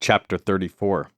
Chapter 34.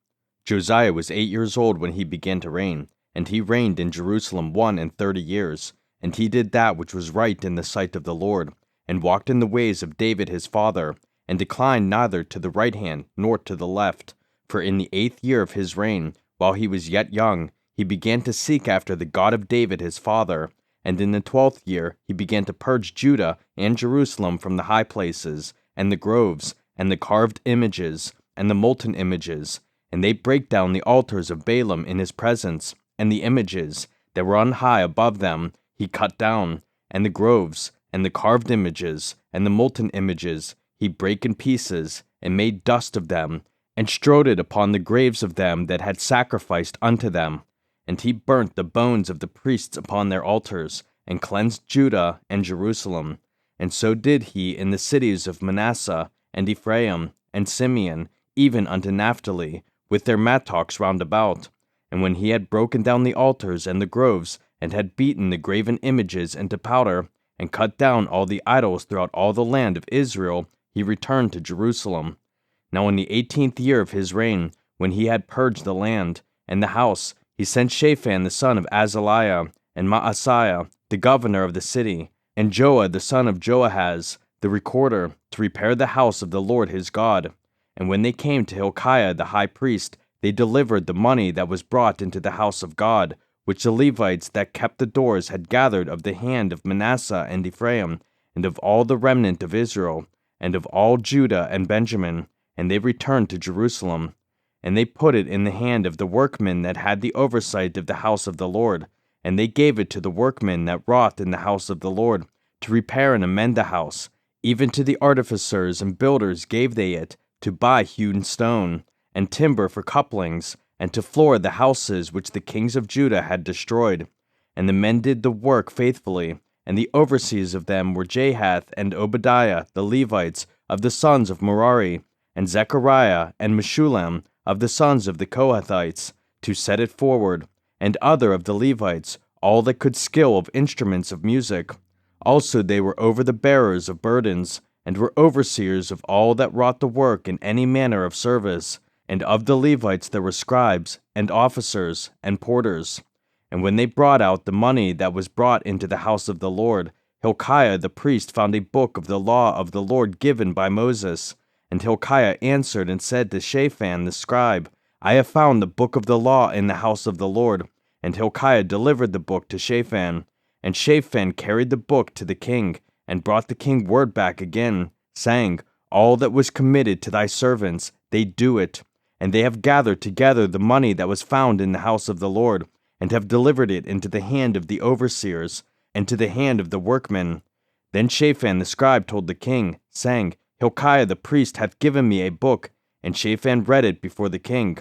Josiah was 8 years old when he began to reign, and he reigned in Jerusalem 31 years. And he did that which was right in the sight of the Lord, and walked in the ways of David his father, and declined neither to the right hand nor to the left. For in the 8th year of his reign, while he was yet young, he began to seek after the God of David his father. And in the 12th year he began to purge Judah and Jerusalem from the high places, and the groves, and the carved images, and the molten images, and they brake down the altars of Balaam in his presence, and the images that were on high above them he cut down, and the groves, and the carved images, and the molten images he brake in pieces, and made dust of them, and strowed it upon the graves of them that had sacrificed unto them. And he burnt the bones of the priests upon their altars, and cleansed Judah and Jerusalem. And so did he in the cities of Manasseh, and Ephraim, and Simeon, even unto Naphtali, with their mattocks round about. And when he had broken down the altars and the groves, and had beaten the graven images into powder, and cut down all the idols throughout all the land of Israel, he returned to Jerusalem. Now in the 18th year of his reign, when he had purged the land and the house, he sent Shaphan the son of Azaliah, and Maaseiah the governor of the city, and Joah the son of Joahaz the recorder, to repair the house of the Lord his God. And when they came to Hilkiah the high priest, they delivered the money that was brought into the house of God, which the Levites that kept the doors had gathered of the hand of Manasseh and Ephraim, and of all the remnant of Israel, and of all Judah and Benjamin, and they returned to Jerusalem. And they put it in the hand of the workmen that had the oversight of the house of the Lord, and they gave it to the workmen that wrought in the house of the Lord, to repair and amend the house. Even to the artificers and builders gave they it, to buy hewn stone, and timber for couplings, and to floor the houses which the kings of Judah had destroyed. And the men did the work faithfully, and the overseers of them were Jahath and Obadiah the Levites of the sons of Merari, and Zechariah and Meshullam of the sons of the Kohathites, to set it forward, and other of the Levites, all that could skill of instruments of music. Also they were over the bearers of burdens, and were overseers of all that wrought the work in any manner of service. And of the Levites there were scribes, and officers, and porters. And when they brought out the money that was brought into the house of the Lord, Hilkiah the priest found a book of the law of the Lord given by Moses. And Hilkiah answered and said to Shaphan the scribe, I have found the book of the law in the house of the Lord. And Hilkiah delivered the book to Shaphan. And Shaphan carried the book to the king, and brought the king word back again, saying, All that was committed to thy servants, they do it. And they have gathered together the money that was found in the house of the Lord, and have delivered it into the hand of the overseers, and to the hand of the workmen. Then Shaphan the scribe told the king, saying, Hilkiah the priest hath given me a book. And Shaphan read it before the king.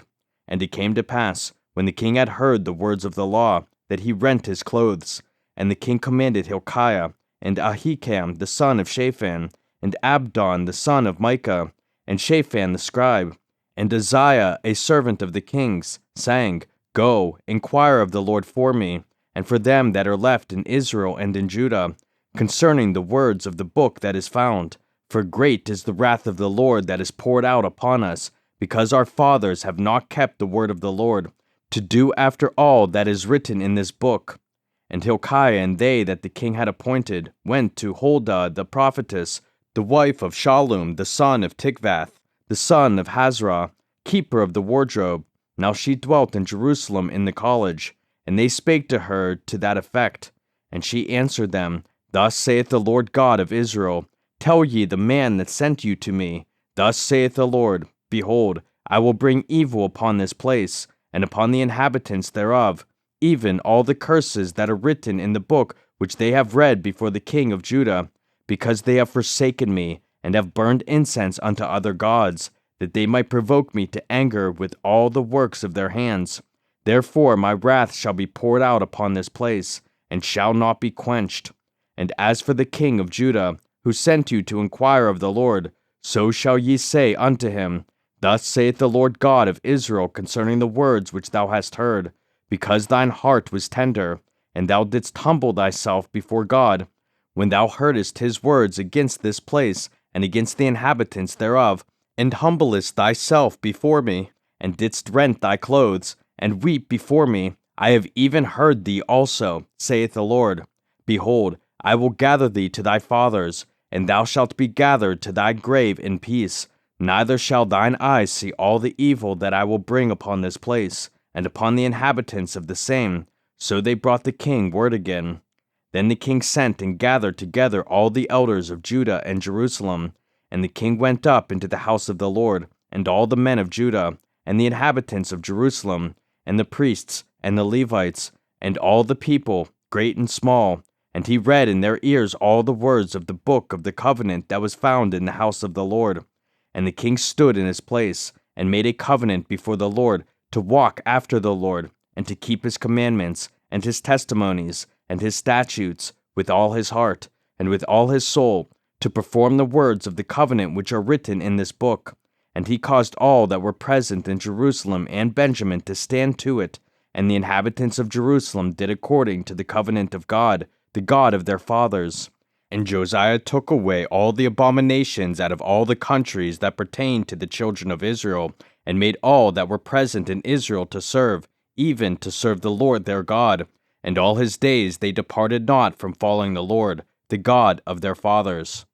And it came to pass, when the king had heard the words of the law, that he rent his clothes. And the king commanded Hilkiah, and Ahikam the son of Shaphan, and Abdon the son of Micah, and Shaphan the scribe, and Uzziah a servant of the king's, saying, Go, inquire of the Lord for me, and for them that are left in Israel and in Judah, concerning the words of the book that is found. For great is the wrath of the Lord that is poured out upon us, because our fathers have not kept the word of the Lord, to do after all that is written in this book. And Hilkiah and they that the king had appointed went to Huldah the prophetess, the wife of Shallum the son of Tikvath, the son of Hazrah, keeper of the wardrobe. Now she dwelt in Jerusalem in the college, and they spake to her to that effect. And she answered them, Thus saith the Lord God of Israel, Tell ye the man that sent you to me, Thus saith the Lord, Behold, I will bring evil upon this place, and upon the inhabitants thereof, even all the curses that are written in the book which they have read before the king of Judah, because they have forsaken me, and have burned incense unto other gods, that they might provoke me to anger with all the works of their hands. Therefore my wrath shall be poured out upon this place, and shall not be quenched. And as for the king of Judah, who sent you to inquire of the Lord, so shall ye say unto him, Thus saith the Lord God of Israel concerning the words which thou hast heard, because thine heart was tender, and thou didst humble thyself before God, when thou heardest his words against this place, and against the inhabitants thereof, and humblest thyself before me, and didst rent thy clothes, and weep before me, I have even heard thee also, saith the Lord. Behold, I will gather thee to thy fathers, and thou shalt be gathered to thy grave in peace. Neither shall thine eyes see all the evil that I will bring upon this place, and upon the inhabitants of the same. So they brought the king word again. Then the king sent and gathered together all the elders of Judah and Jerusalem. And the king went up into the house of the Lord, and all the men of Judah, and the inhabitants of Jerusalem, and the priests, and the Levites, and all the people, great and small. And he read in their ears all the words of the book of the covenant that was found in the house of the Lord. And the king stood in his place, and made a covenant before the Lord, to walk after the Lord, and to keep his commandments, and his testimonies, and his statutes, with all his heart, and with all his soul, to perform the words of the covenant which are written in this book. And he caused all that were present in Jerusalem and Benjamin to stand to it, and the inhabitants of Jerusalem did according to the covenant of God, the God of their fathers. And Josiah took away all the abominations out of all the countries that pertained to the children of Israel, and made all that were present in Israel to serve, even to serve the Lord their God. And all his days they departed not from following the Lord, the God of their fathers.